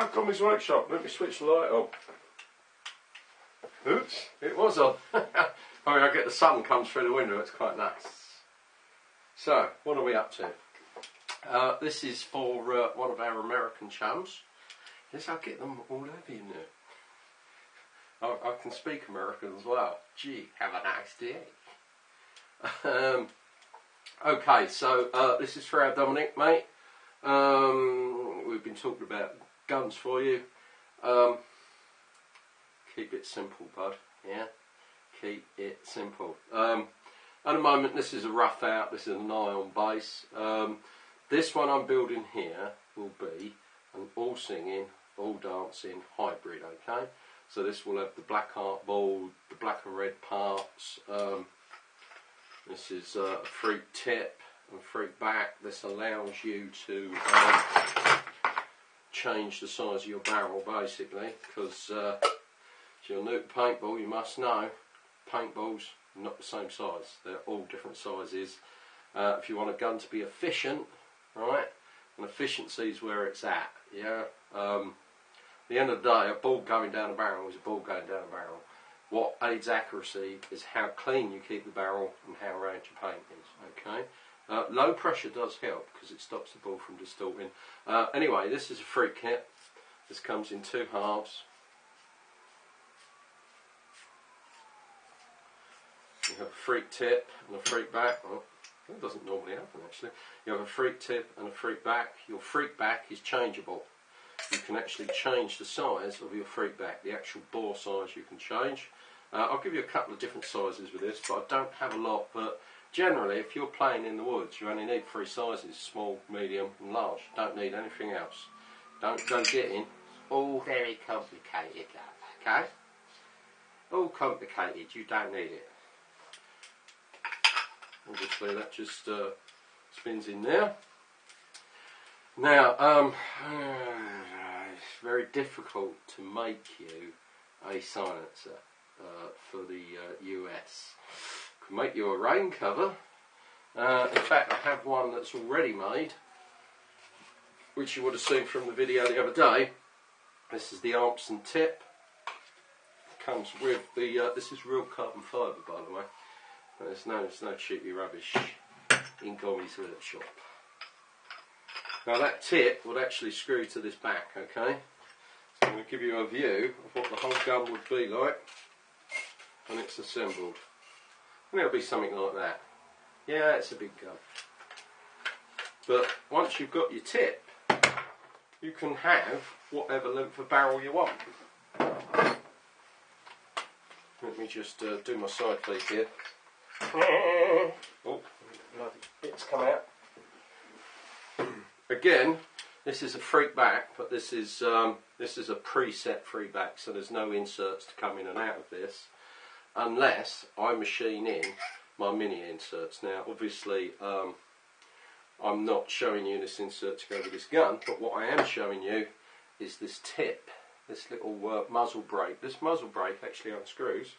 Gommies workshop. Let me switch the light on. Oops, it was on. I mean, I get the sun comes through the window, it's quite nice. So, what are we up to? This is for one of our American chums. Yes, I'll get them all over you now. I can speak American as well. Gee, have a nice day. Okay, so this is for our Dominic, mate. We've been talking about guns for you. Keep it simple, bud. Yeah, keep it simple. At the moment, this is a rough out. This is an iron base. This one I'm building here will be an all singing, all dancing hybrid. Okay, so this will have the black art ball, the black and red parts. This is a freak tip and freak back. This allows you to change the size of your barrel basically, because if you're new to paintball, you must know paintballs are not the same size. They're all different sizes. If you want a gun to be efficient, right, and efficiency is where it's at. Yeah. At the end of the day, a ball going down a barrel is a ball going down a barrel. What aids accuracy is how clean you keep the barrel and how round your paint is. Okay. Low pressure does help because it stops the ball from distorting. Anyway, this is a freak kit. This comes in two halves. You have a freak tip and a freak back. Well, that doesn't normally happen actually. You have a freak tip and a freak back. Your freak back is changeable. You can actually change the size of your freak back. The actual bore size you can change. I'll give you a couple of different sizes with this, but I don't have a lot. But generally, if you're playing in the woods, you only need three sizes: small, medium, and large. Don't need anything else. Don't go getting all very complicated, okay? All complicated. You don't need it. Obviously, that just spins in there. Now, it's very difficult to make you a silencer for the US. I can make you a rain cover. In fact, I have one that's already made, which you would have seen from the video the other day. This is the Armson tip. It comes with the. This is real carbon fibre, by the way. There's no cheapy rubbish in Gommies workshop. Now that tip would actually screw to this back, okay? So I'm going to give you a view of what the whole gun would be like when it's assembled. And it'll be something like that. Yeah, it's a big gun. But once you've got your tip, you can have whatever length of barrel you want. Let me just do my side flip here. Oh, bloody bits come out. Again, this is a freak back, but this is a preset freak back, so there's no inserts to come in and out of this, unless I machine in my mini inserts. Now, obviously, I'm not showing you this insert to go with this gun, but what I am showing you is this tip, this little muzzle brake. This muzzle brake actually unscrews.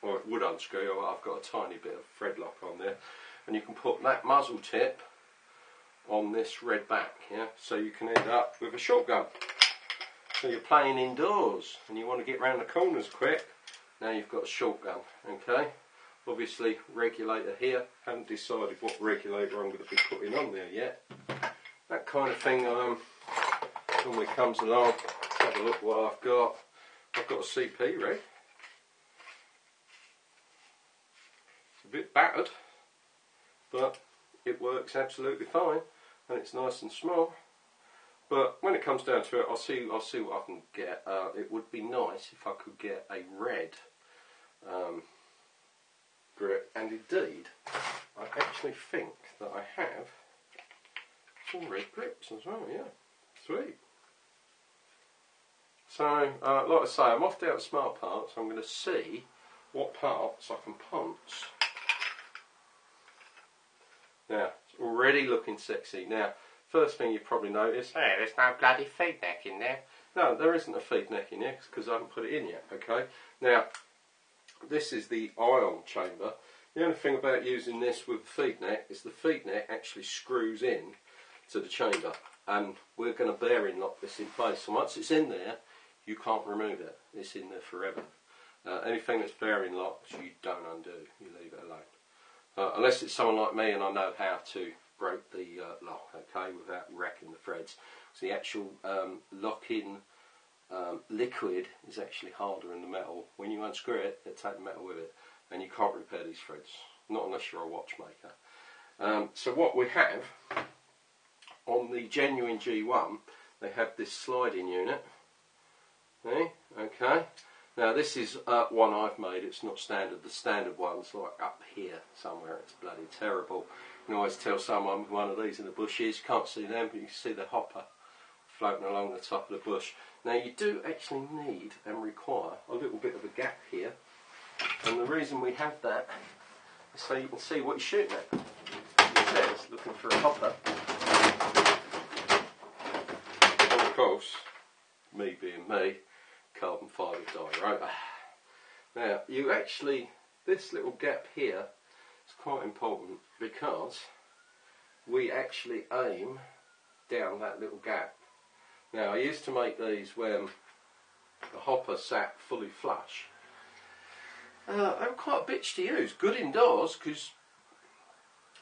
Or it would unscrew. I've got a tiny bit of thread lock on there, and you can put that muzzle tip on this red back, yeah, so you can end up with a shotgun. So you're playing indoors and you want to get round the corners quick, now you've got a shotgun. Okay, obviously regulator here, haven't decided what regulator I'm going to be putting on there yet. That kind of thing normally comes along. Let's have a look what I've got. I've got a CP rig. It's a bit battered, but it works absolutely fine, and it's nice and small. But when it comes down to it, I'll see what I can get. It would be nice if I could get a red grip, and indeed, I actually think that I have some red grips as well. Yeah, sweet. So, like I say, I'm off down to Smart Parts. I'm going to see what parts I can ponce. Now, it's already looking sexy. Now, first thing you've probably noticed, hey, there's no bloody feed neck in there. No, there isn't a feed neck in there because I haven't put it in yet, okay? Now, this is the ion chamber. The only thing about using this with the feed neck is the feed neck actually screws in to the chamber. and we're going to bearing lock this in place. So once it's in there, you can't remove it. It's in there forever. Anything that's bearing locked, you don't undo. You leave it alone. Unless it's someone like me and I know how to break the lock, okay, without wrecking the threads. So the actual lock-in liquid is actually harder than the metal. When you unscrew it, it takes the metal with it, and you can't repair these threads, not unless you're a watchmaker. So what we have on the genuine G1, they have this sliding unit. Okay. Now this is one I've made. It's not standard. The standard one's like up here somewhere. It's bloody terrible. You can always tell someone with one of these in the bushes. You can't see them, but you can see the hopper floating along the top of the bush. Now you do actually need and require a little bit of a gap here, and the reason we have that is so you can see what you're shooting at. It says looking for a hopper, and of course, me being me, carbon fibre diorama. Now you actually, this little gap here is quite important because we actually aim down that little gap. Now I used to make these when the hopper sat fully flush. They were quite a bitch to use. Good indoors because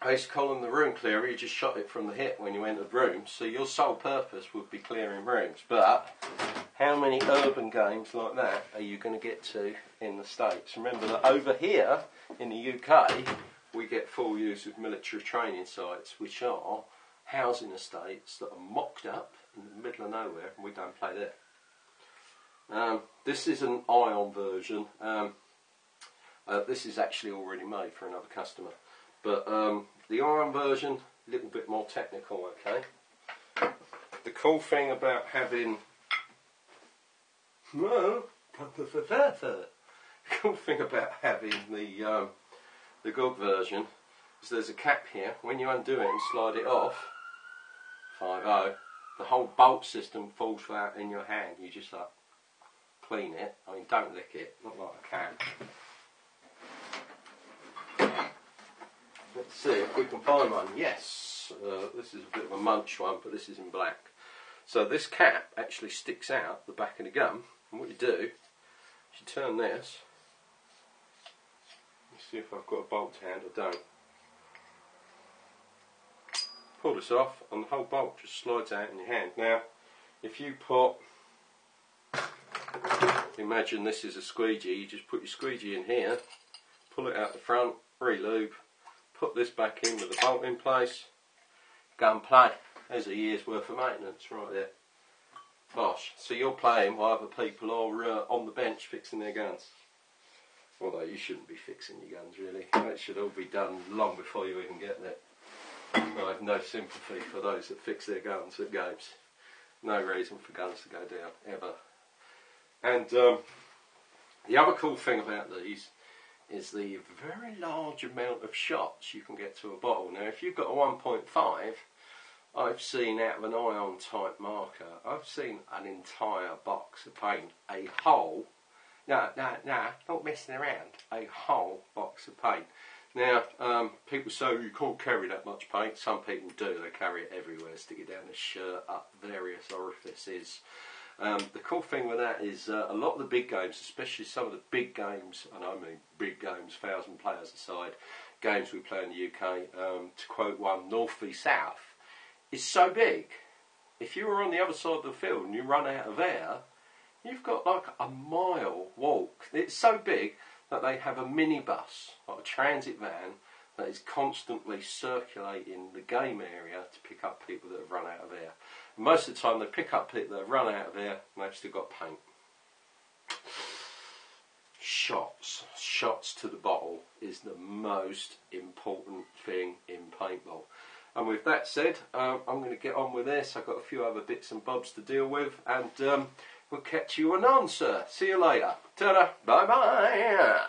I used to call them the room clearer. You just shot it from the hip when you entered rooms, so your sole purpose would be clearing rooms. But how many urban games like that are you going to get to in the States? Remember that over here in the UK we get full use of military training sites, which are housing estates that are mocked up in the middle of nowhere, and we don't play there. This is an ion version. This is actually already made for another customer, but the ion version, a little bit more technical. Okay. The cool thing about having the cool thing about having the GOG version is there's a cap here. When you undo it and slide it off, 5-0, the whole bolt system falls flat in your hand. You just like clean it. I mean, don't lick it, not like a cat. Let's see if we can find one. Yes, this is a bit of a munch one, but this is in black. So this cap actually sticks out the back of the gun, and what you do is you turn this. Let's see if I've got a bolt to hand. I don't. Pull this off, and the whole bolt just slides out in your hand. Now, if you put, imagine this is a squeegee. You just put your squeegee in here, pull it out the front, re-lube. Put this back in with the bolt in place, go and play. There's a year's worth of maintenance right there. Bosh. So you're playing while other people are on the bench fixing their guns. Although you shouldn't be fixing your guns really. That should all be done long before you even get there. I have no sympathy for those that fix their guns at games. No reason for guns to go down, ever. And the other cool thing about these is the very large amount of shots you can get to a bottle. Now if you've got a 1.5, I've seen out of an ion type marker, I've seen an entire box of paint, a whole, no, not messing around, a whole box of paint. Now people say you can't carry that much paint. Some people do, they carry it everywhere, stick it down the shirt, up various orifices. The cool thing with that is a lot of the big games, especially some of the big games, and I mean big games, 1,000 players aside, games we play in the UK, to quote one, North v South, is so big. If you were on the other side of the field and you run out of air, you've got like a mile walk. It's so big that they have a minibus, like a transit van, that is constantly circulating the game area to pick up people that have run out of air. Most of the time they pick up people that have run out of air and they've still got paint. Shots to the bottle is the most important thing in paintball. And with that said, I'm going to get on with this. I've got a few other bits and bobs to deal with, and we'll catch you anon, sir. See you later. Ta-da. Bye-bye.